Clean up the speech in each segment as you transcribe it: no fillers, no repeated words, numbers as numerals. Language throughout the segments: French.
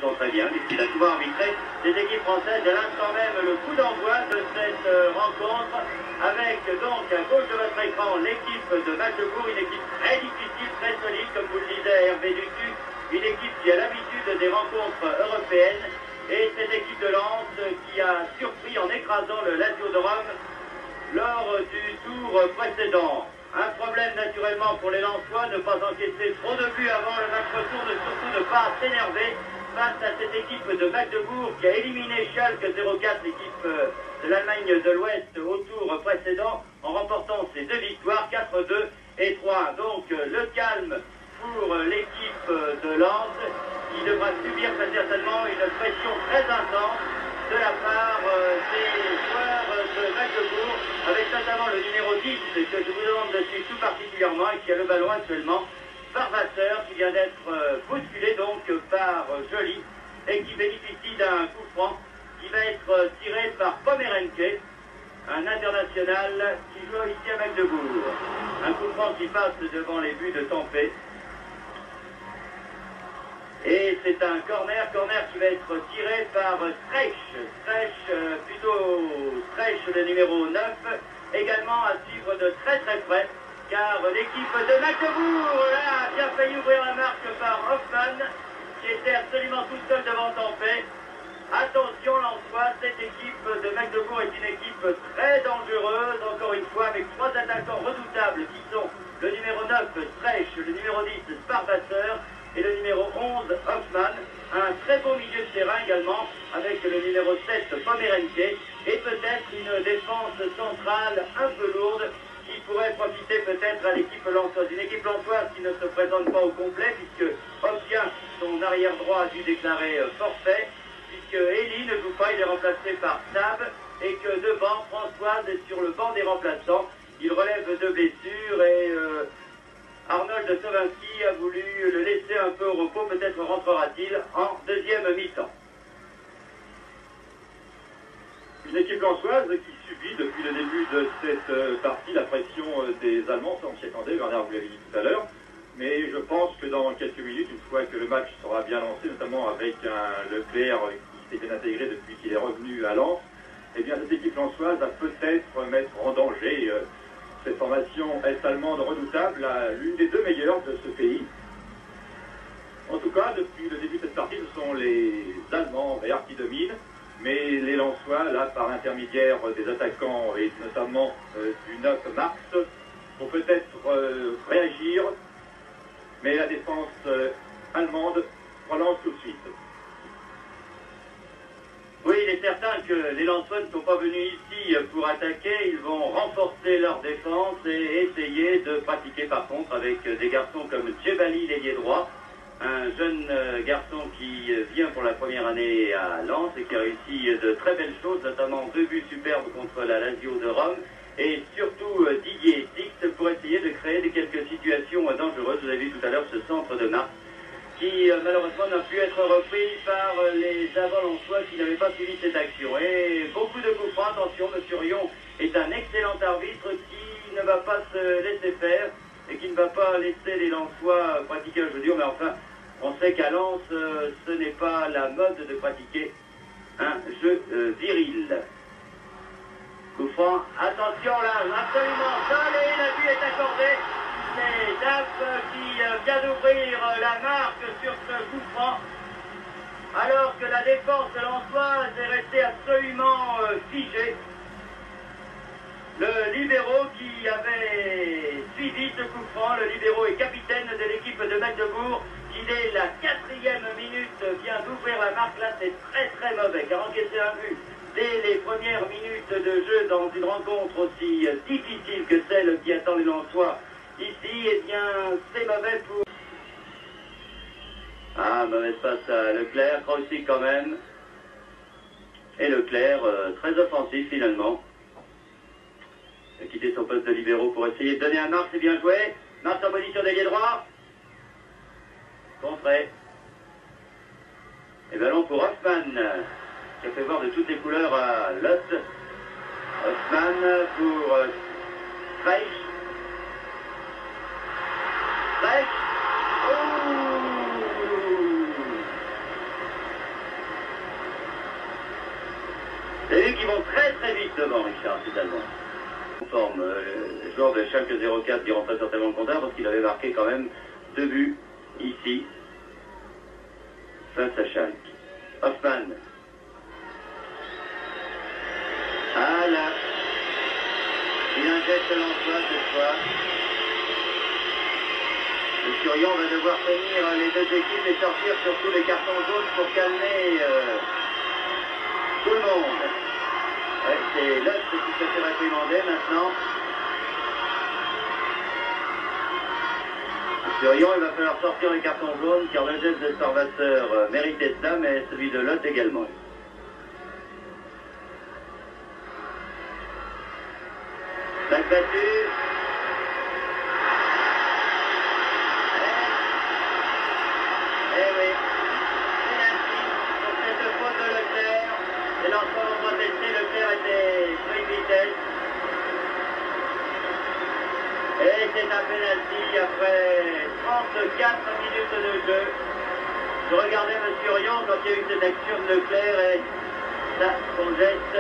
sont très bien, puisqu'il a souvent arbitré des équipes françaises. Et l'instant même, le coup d'envoi de cette rencontre, avec donc à gauche de votre écran l'équipe de Magdebourg, une équipe très difficile, très solide, comme vous le disait Hervé Dutu, une équipe qui a l'habitude des rencontres européennes, et cette équipe de Lens qui a surpris en écrasant le Lazio de Rome lors du tour précédent. Un problème naturellement pour les Lensois, ne pas encaisser trop de buts avant le match retour, de surtout ne pas s'énerver face à cette équipe de Magdebourg qui a éliminé Schalke 04, l'équipe de l'Allemagne de l'Ouest, au tour précédent, en remportant ses 2 victoires, 4-2 et 3. Donc le calme pour l'équipe de Lens, qui devra subir très certainement une pression très intense de la part des joueurs de Magdebourg, avec notamment le numéro 10 que je vous demande de suivre tout particulièrement et qui a le ballon actuellement, Barvasseur, qui vient d'être bousculé donc par Joly et qui bénéficie d'un coup franc qui va être tiré par Pomerenke, un international qui joue ici à Magdebourg. Un coup franc qui passe devant les buts de Tampé. Et c'est un corner qui va être tiré par Streich, le numéro 9, également à suivre de très près, car l'équipe de Magdebourg là, a bien failli ouvrir la marque par Hoffmann, qui était absolument tout seul devant Tampé. Attention Lensois, cette équipe de Magdebourg est une équipe très dangereuse, encore une fois, avec 3 attaquants redoutables qui sont le numéro 9, Streich, le numéro 10, Barvasseur, et le numéro 11, Hoffmann. Un très beau milieu de terrain également, avec le numéro 7, Pomerenke, et peut-être une défense centrale un peu lourde, qui pourrait profiter peut-être à l'équipe lensoise. Une équipe lensoise qui ne se présente pas au complet, puisque Hopkins, son arrière droit, a dû déclarer forfait, puisque Elie ne joue pas, il est remplacé par Sab, et que devant, Françoise est sur le banc des remplaçants. Il relève de blessures et Arnold Sovinski a voulu le laisser un peu au repos, peut-être rentrera-t-il en deuxième mi-temps. Une équipe lensoise qui subit depuis le début de cette partie la pression des Allemands, ça on s'y attendait, Bernard vous l'avez dit tout à l'heure, mais je pense que dans quelques minutes, une fois que le match sera bien lancé, notamment avec un Leclerc qui s'est bien intégré depuis qu'il est revenu à Lens, eh bien cette équipe lensoise va peut-être mettre en danger cette formation est-allemande redoutable, l'une des 2 meilleures de ce pays. En tout cas, depuis le début de cette partie, ce sont les Allemands verts qui dominent, mais les Lensois, là, par l'intermédiaire des attaquants et notamment du 9 Marx, vont peut-être réagir, mais la défense allemande relance tout de suite. Oui, il est certain que les Lensois ne sont pas venus ici pour attaquer, ils vont renforcer leur défense et essayer de pratiquer par contre avec des garçons comme Djebali, l'ailier droit, un jeune garçon qui vient pour la première année à Lens et qui a réussi de très belles choses, notamment 2 buts superbes contre la Lazio de Rome, et surtout Didier Six pour essayer de créer quelques situations dangereuses. Vous avez vu tout à l'heure ce centre de Marx qui malheureusement n'a pu être repris par les avant-lensois qui n'avaient pas suivi cette action. Et beaucoup de coups francs, attention, M. Rion est un excellent arbitre qui ne va pas se laisser faire et qui ne va pas laisser les Lensois pratiquer un jeu dur, mais enfin, on sait qu'à Lens, ce n'est pas la mode de pratiquer un jeu viril. Coup franc, attention là, absolument seul et la but est accordée. C'est Daf qui vient d'ouvrir la marque sur ce coup franc, alors que la défense lensoise est restée absolument figée. Le libéro qui avait suivi ce coup franc, le libéro est capitaine de l'équipe de Magdebourg, qui dès la 4e minute vient d'ouvrir la marque. Là c'est très mauvais, car encaisser un but dès les premières minutes de jeu dans une rencontre aussi difficile que celle qui attend les Lensois ici, eh bien, c'est mauvais pour... Ah, mauvaise passe à Leclerc, aussi quand même. Et Leclerc, très offensif finalement. Il a quitté son poste de libéraux pour essayer de donner à Marx, c'est bien joué. Marx en position d'ailier droit. Contré. Et ballon pour Hoffmann, qui a fait voir de toutes les couleurs à Lot. Hoffmann pour Streich. Vous avez vu qu'ils vont très très vite devant, Richard, ces Allemands. Conforme, le joueur de Schalke 04 qui rentrait certainement le compteur parce qu'il avait marqué quand même 2 buts ici face à Schalke. Hoffmann. Ah là, il injecte l'emploi cette fois. Le Surion va devoir tenir les deux équipes et sortir surtout les cartons jaunes pour calmer tout le monde. Ouais, c'est Lutz qui se fait réprimander maintenant. Le Surion, il va falloir sortir les cartons jaunes car le geste de Sarvasseur méritait ça, mais celui de Lutz également. Balle battue. Eh oui, pénalty pour cette faute de Leclerc. Et l'ensemble vont protester, Leclerc était sur une vitesse. Et c'est un pénalty après 34 minutes de jeu. Je regardais M. Rion quand il y a eu cette action de Leclerc et ça, son geste,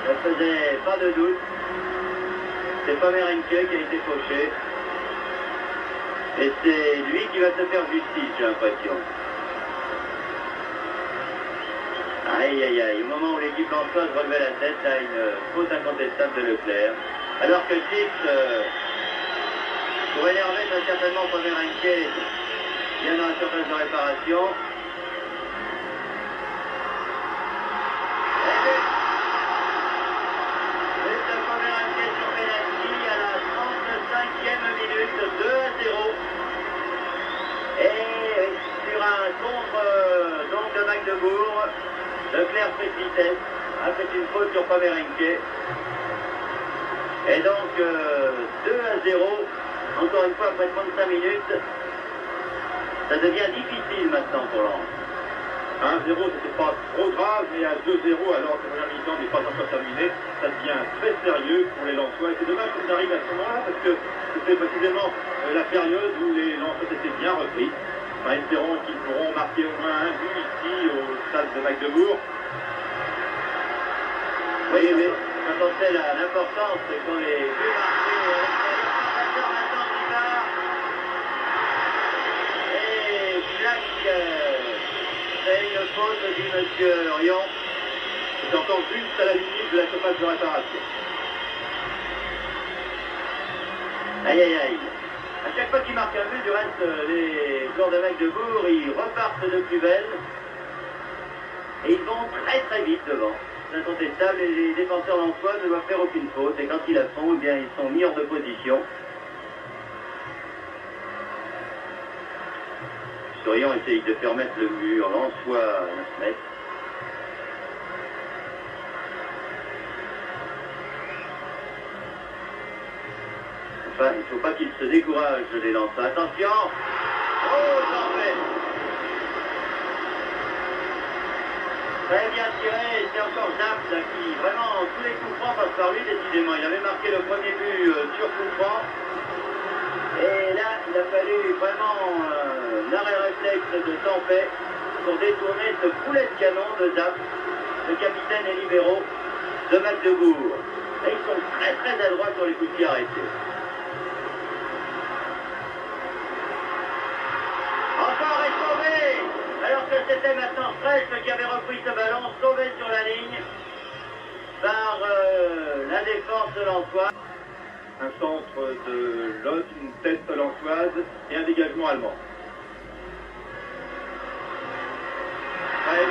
ne faisait pas de doute. C'est Pomerenke qui a été fauché. Et c'est lui qui va se faire justice, j'ai l'impression. Aïe, aïe, aïe. Au moment où l'équipe lançoise relevait la tête, là, une faute incontestable de Leclerc. Alors que Gix, pour énerver très certainement Pomerenke, vient dans la surface de réparation. Donc de Magdebourg, Leclerc fait de vitesse, a fait une faute sur Pomerenke. Et donc 2-0, encore une fois après 35 minutes, ça devient difficile maintenant pour Lens. 1-0, c'était pas trop grave, mais à 2-0, alors que la première mi-temps n'est pas encore terminée, ça devient très sérieux pour les Lensois. Et c'est dommage que ça arrive à ce moment-là, parce que c'était précisément la période où les Lensois étaient bien repris. Enfin, espérons qu'ils pourront marquer au moins un but ici au stade de Magdebourg. Oui, mais quand on sait l'importance qu'ont les buts marqués à l'extérieur, maintenant qui part. Et Jacques fait une faute, dit M. Rion. C'est encore juste à la limite de la surface de réparation. Aïe, aïe, aïe. À chaque fois qu'ils marquent un but, du reste, les joueurs de Magdebourg, ils repartent de plus belle. Et ils vont très très vite devant. C'est incontestable et les défenseurs lensois ne doivent faire aucune faute. Et quand ils la font, eh bien, ils sont mis hors de position. Surion essaye de faire mettre le mur lensois à 9 mètres. Enfin, il ne faut pas qu'ils se découragent, les Lensois. Attention! Oh, j'en fais! Très bien tiré, c'est encore Jacques là, qui, vraiment, tous les coups francs passent par lui, décidément. Il avait marqué le premier but sur coup franc. Et là, il a fallu vraiment un arrêt réflexe de Tempet pour détourner ce poulet de canon de Zap, le capitaine et libéraux de Magdebourg. Et ils sont très très adroits sur les coups de pied arrêtés. Encore est sauvé, alors que c'était maintenant Stress qui avait repris ce ballon, sauvé sur la ligne par la défense lensoise. Un centre de Lutz, une tête lensoise et un dégagement allemand. Bref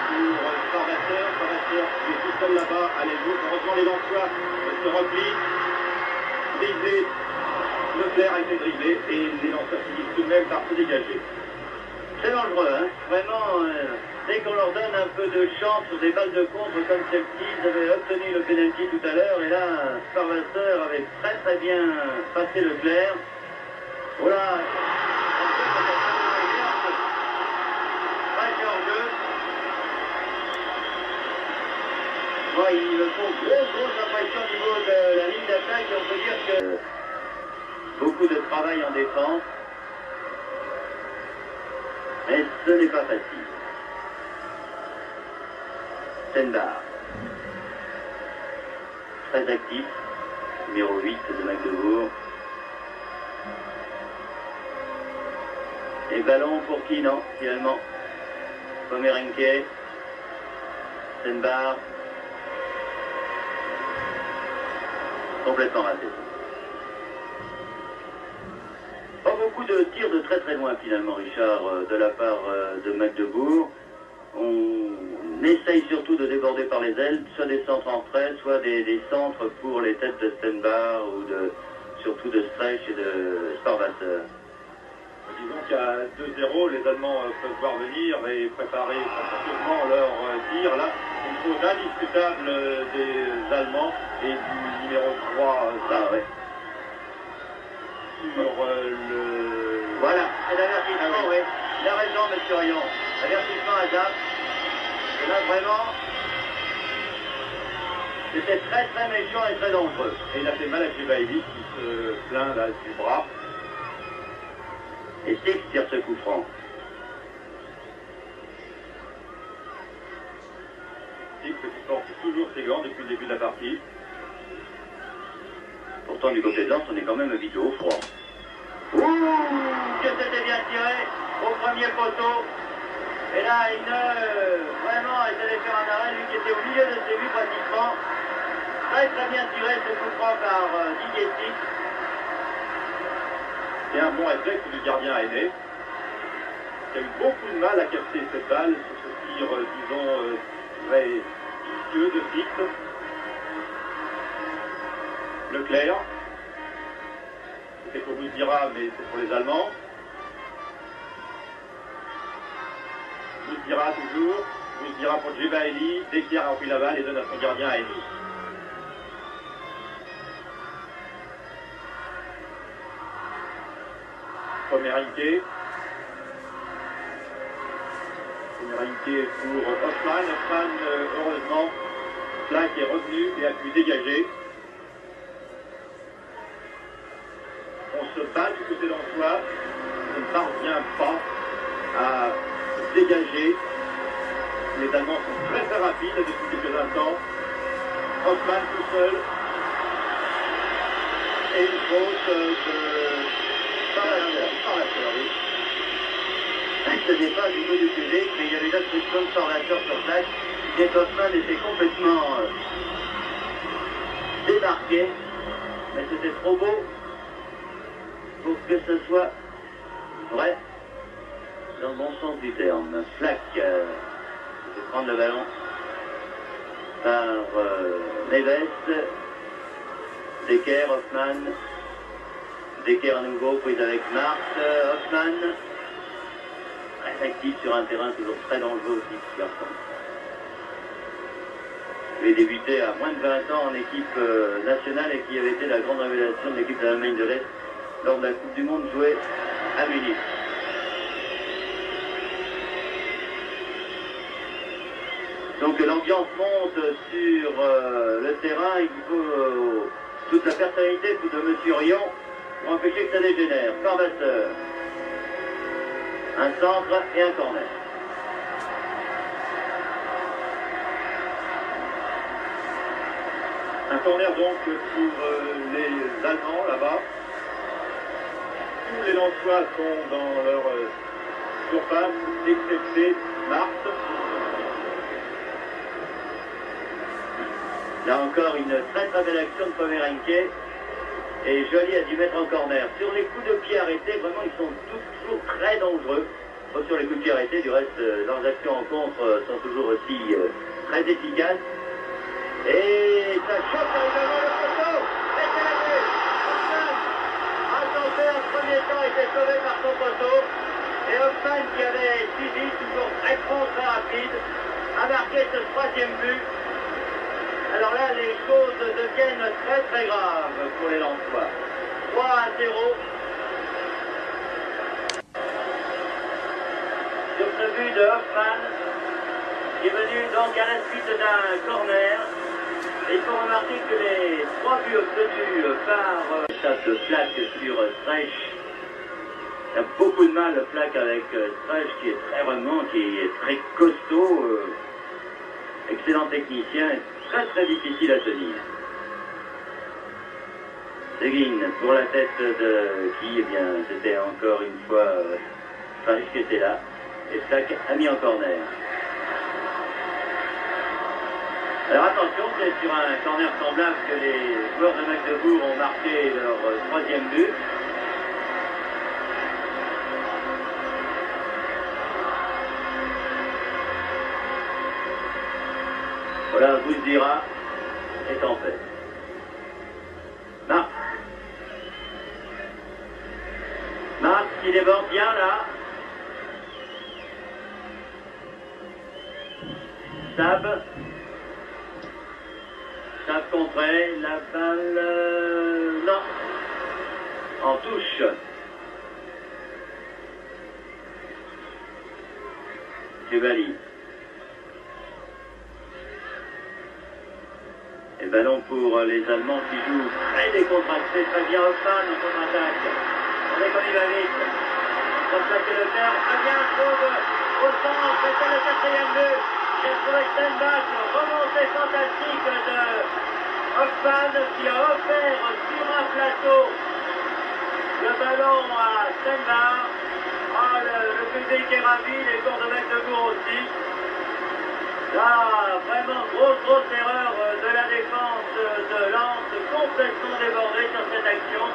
pour Sarvasseur qui est tout seul là-bas à l'aile. Heureusement les Lensois se replient, brisé. Leclerc a été dribblé et les Lensois finissent tout de même par se dégager. C'est dangereux, hein. Vraiment, dès qu'on leur donne un peu de chance sur des balles de contre comme celle-ci, ils avaient obtenu le pénalty tout à l'heure et là, Sarvasseur avait très très bien passé Leclerc. Voilà. Moi, ils me font grosse impression au niveau de la ligne d'attaque et on peut dire que beaucoup de travail en défense. Mais ce n'est pas facile. Stenbar. Très actif, numéro 8 de Magdebourg. Et ballon pour qui, non, finalement? Pomerenke, Stenbar. Complètement raté. Pas beaucoup de tirs de très très loin finalement, Richard, de la part de Magdebourg. On essaye surtout de déborder par les ailes, soit des centres en frais, soit des centres pour les têtes de Stenbar ou surtout de Streich et de Sparwasser. Disons qu'à 2-0, les Allemands peuvent voir venir et préparer consciencieusement leur tir. Là, une faute indiscutable des Allemands et du numéro 3. Ouais. Sur le... Voilà, c'est l'avertissement, oui. Il a raison, monsieur Rion. L'avertissement à Zap. Et là, vraiment, c'était très très méchant et très dangereux. Et il a fait mal à Djibaili qui se plaint là du bras. Et Six tire ce coup franc. Six qui porte toujours ses gants depuis le début de la partie. Pourtant, du côté de Lens, on est quand même habitué au froid. Ouh, que c'était bien tiré au premier poteau. Et là, vraiment, il allait faire un arrêt, lui qui était au milieu de ses vues pratiquement. Très très bien tiré ce coup franc par Didier Six. Et un bon réflexe du gardien aîné, qui a eu beaucoup de mal à capter cette balle sur ce tir, disons, très vicieux de Six. Leclerc, c'était pour Bouzira, mais c'est pour les Allemands. Bouzira toujours, Bouzira pour Djibaili, Dekir a repris la balle et donne à son gardien aîné. Pomerenke pour Hoffmann. Hoffmann, heureusement, Flack est revenu et a pu dégager. On se bat du côté d'Antoine, on ne parvient pas à dégager. Les Allemands sont très très rapides depuis quelques instants. Hoffmann tout seul. Et une faute de Sparwasser, oui. Ce n'est pas du tout du public, mais il y avait l'instruction de Sparwasser sur place. Et Hoffmann était complètement débarqué. Mais c'était trop beau pour que ce soit vrai, dans le bon sens du terme. Flack fait prendre le ballon par Neves, Dekir, Hoffmann, Dekir à nouveau, prise avec Marx, Hoffmann, très actif sur un terrain toujours très dangereux aussi, ce garçon. Il avait débuté à moins de 20 ans en équipe nationale et qui avait été la grande révélation de l'équipe de l'Allemagne de l'Est lors de la Coupe du Monde jouée à Munich. Donc l'ambiance monte sur le terrain, il faut toute la personnalité de M. Rion pour empêcher que ça dégénère. Sparwasser, un centre et un corner. Un corner donc pour les Allemands là-bas. Tous les Lensois sont dans leur surface, excepté Marx. Là encore une très très belle action de Pomerenke. Et Joly a dû mettre en corner. Sur les coups de pied arrêtés, vraiment ils sont toujours très dangereux. Bon, sur les coups de pied arrêtés, du reste, leurs actions en contre sont toujours aussi très efficaces. Et ça chope arrivement le poteau. Et c'est la vue. Hoffmann a tenté en premier temps, était sauvé par son poteau. Et Hoffmann, qui avait suivi, toujours très prompt, très rapide, a marqué ce troisième but. Alors là, les choses deviennent très très graves pour les Lensois. 3-0. Sur ce but de Hoffmann, qui est venu donc à la suite d'un corner. Et il faut remarquer que les 3 buts obtenus par chasse de Flack sur Streich, il a beaucoup de mal, Flack, avec Streich qui est très remontant, qui est très costaud. excellent technicien, très difficile à tenir. Seguin pour la tête de qui, eh bien, c'était encore une fois Flash qui était là. Et Flack a mis en corner. Alors attention, c'est sur un corner semblable que les joueurs de Magdebourg ont marqué leur troisième but. Voilà, Bouzdira est en fait. Marc qui déborde bien là. Sab contré, la balle... non. En touche. Kebali. Et ballon pour les Allemands qui jouent très décontracté, très bien Hoffmann en contre-attaque. Regardez comme il va vite. Remplacer le terre, très bien, trouve au centre, c'était le quatrième but. J'ai trouvé Stenbach, remontée fantastique de Hoffmann qui a offert sur un plateau le ballon à Stenbach. Ah, le public est ravi, les joueurs de Magdebourg aussi. Là, vraiment grosse erreur de la défense de Lens, complètement débordée sur cette action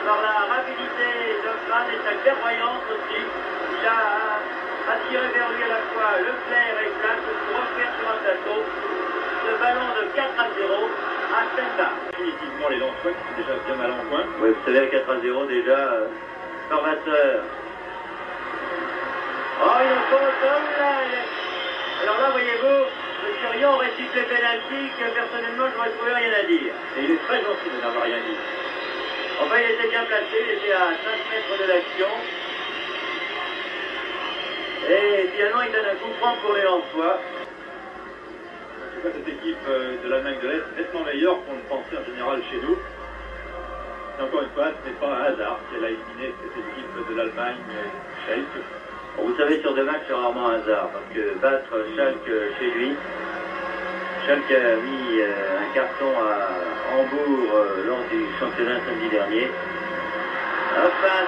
par la rapidité d'Hoffmann et sa clairvoyance aussi. Il a attiré vers lui à la fois Leclerc et Flack pour offrir sur un plateau ce ballon de 4-0 à Stenbach. Définitivement les Lensois qui sont déjà bien mal en point. Oui, vous savez, à 4-0 déjà, formateur. Oh, il en faut là. Alors là, voyez-vous, M. Rion aurait sifflé pénalty que personnellement, je n'aurais trouvé rien à dire. Et il est très gentil de n'avoir rien dit. Enfin, il était bien placé, il était à 5 mètres de l'action. Et finalement, il donne un coup franc pour les Lensois. En tout cas, cette équipe de l'Allemagne de l'Est est nettement meilleure qu'on le pensait en général chez nous. Et encore une fois, ce n'est pas un hasard qu'elle a éliminé cette équipe de l'Allemagne, Schalke. Bon, vous savez, sur deux matchs, c'est rarement un hasard, parce que battre Schalke chez lui, Schalke a mis un carton à Hambourg lors du championnat samedi dernier. Hoffmann,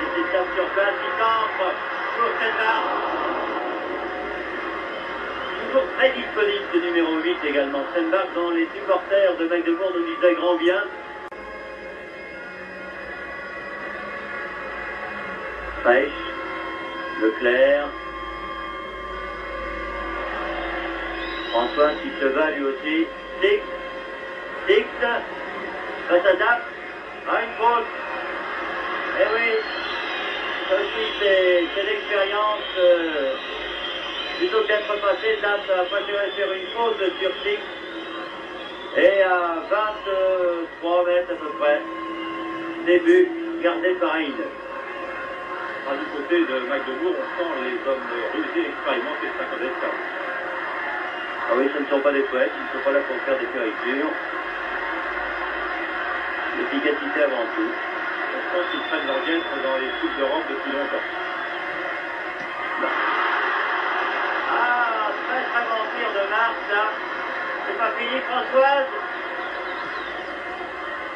il était sur place, il campe pour Stenbach. Toujours très disponible ce numéro 8 également. Stenbach, dont les supporters de Magdebourg nous disaient grand bien. Feich, Leclerc, François qui se bat lui aussi, Dix, face à Dap, à une faute. Eh oui, ça aussi c'est l'expérience, plutôt que d'être passé, Dap a préféré faire une faute sur Dix, et à 23 mètres à peu près, début gardé par Heine. Du côté de Magdebourg, on sent les hommes rusés, expérimentés de 50 escales. Ah oui, ce ne sont pas des fouettes, ils ne sont pas là pour faire des fioritures. L'efficacité avant tout. Je pense qu'ils prennent leur guêtre dans les Coupes d'Europe depuis longtemps. Ah, très bon tir de Marc, là. C'est pas fini, Françoise.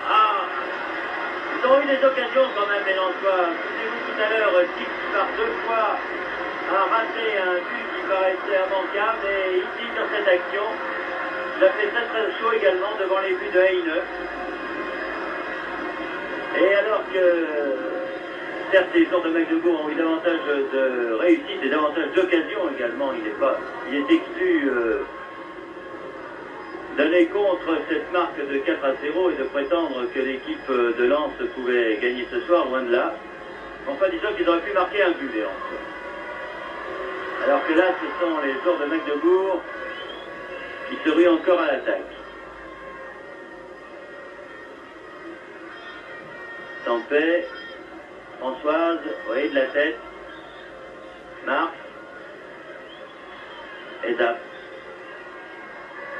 Ah, ils ont eu des occasions quand même, les Lensois. Souvenez-vous tout à l'heure, Dix par deux fois a raté un but qui paraissait immanquable. Et ici, sur cette action, il a fait très chaud également devant les buts de Heine. Et alors que, certes, les joueurs de Magdebourg ont eu davantage de réussite et davantage d'occasions également, il est exclu d'aller contre cette marque de 4-0 et de prétendre que l'équipe de Lens pouvait gagner ce soir, loin de là. Enfin, disons qu'ils auraient pu marquer un but, les Lensois. Alors que là, ce sont les joueurs de Magdebourg qui se ruent encore à l'attaque. Tempé, Françoise, vous voyez de la tête, Marc, et Zap.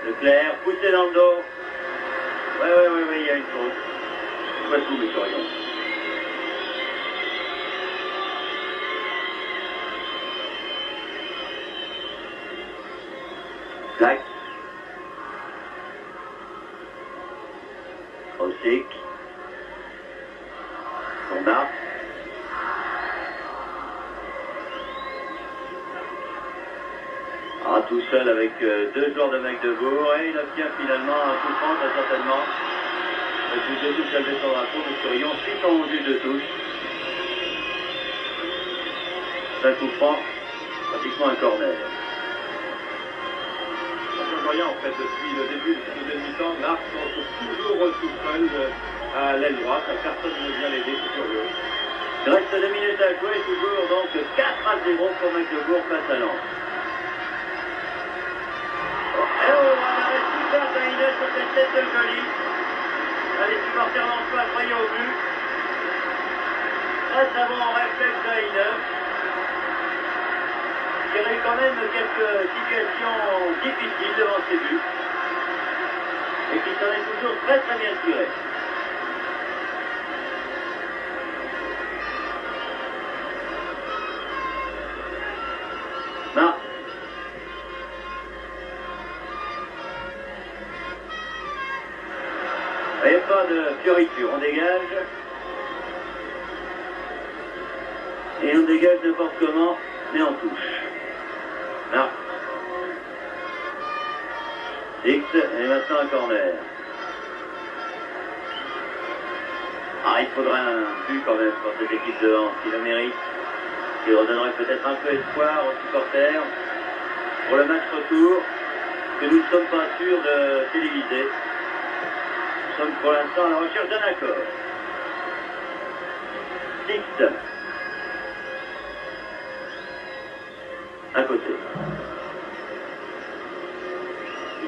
Leclerc, poussé dans le dos. Oui, il y a une faute. Je vois tout, mes Corions. Jacques. Rosic. Sonda. Ah, tout seul avec deux joueurs de Magdebourg et il obtient finalement un coup franc très certainement. Le but de touche à lever son drapeau, nous serions suite en vue de touche. C'est un coup franc, pratiquement un corner. Rien en fait depuis le début de ce deuxième mi-temps, Marc se retrouve toujours tout seul à l'aile droite, personne ne vient l'aider, c'est curieux. Il reste 2 minutes à jouer, toujours donc 4-0 pour Magdebourg face à Lens. Et oh, un arrêt super d'Aïnès sur cette tête de Joly. Les supporters lensois croyaient au but. Très avant en réflexe d'Aïnès. Il y a eu quand même quelques situations difficiles devant ces buts. Et qui s'en est toujours très bien tiré. Non. Il n'y a pas de fioriture, on dégage. Et on dégage n'importe comment, mais on touche. Non. X, et maintenant un corner. Ah, il faudra un but quand même pour cette équipe de Lens, qui le mérite, qui redonnerait peut-être un peu espoir aux supporters pour le match retour, que nous ne sommes pas sûrs de téléviser. Nous sommes pour l'instant à la recherche d'un accord. X. À côté.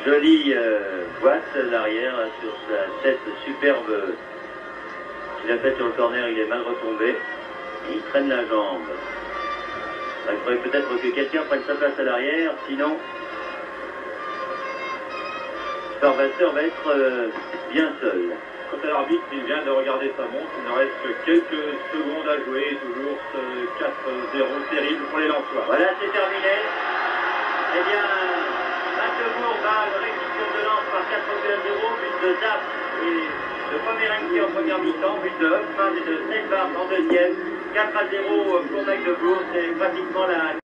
Jolie boîte l'arrière sur sa tête superbe qu'il a faite sur le corner, il est mal retombé. Et il traîne la jambe. Il faudrait peut-être que quelqu'un prenne sa place à l'arrière, sinon Sparvasseur va être bien seul. Quant à l'arbitre, il vient de regarder sa montre, il ne reste que quelques secondes à jouer, toujours ce 4-0 terrible pour les Lensois. Voilà, c'est terminé. Eh bien, Magdebourg bat le réquisition de Lens par 4-0, but de Zap et de premier Enki en première mi-temps, but de Hoffmann et de Steinbart en deuxième. 4-0 pour Magdebourg, c'est pratiquement la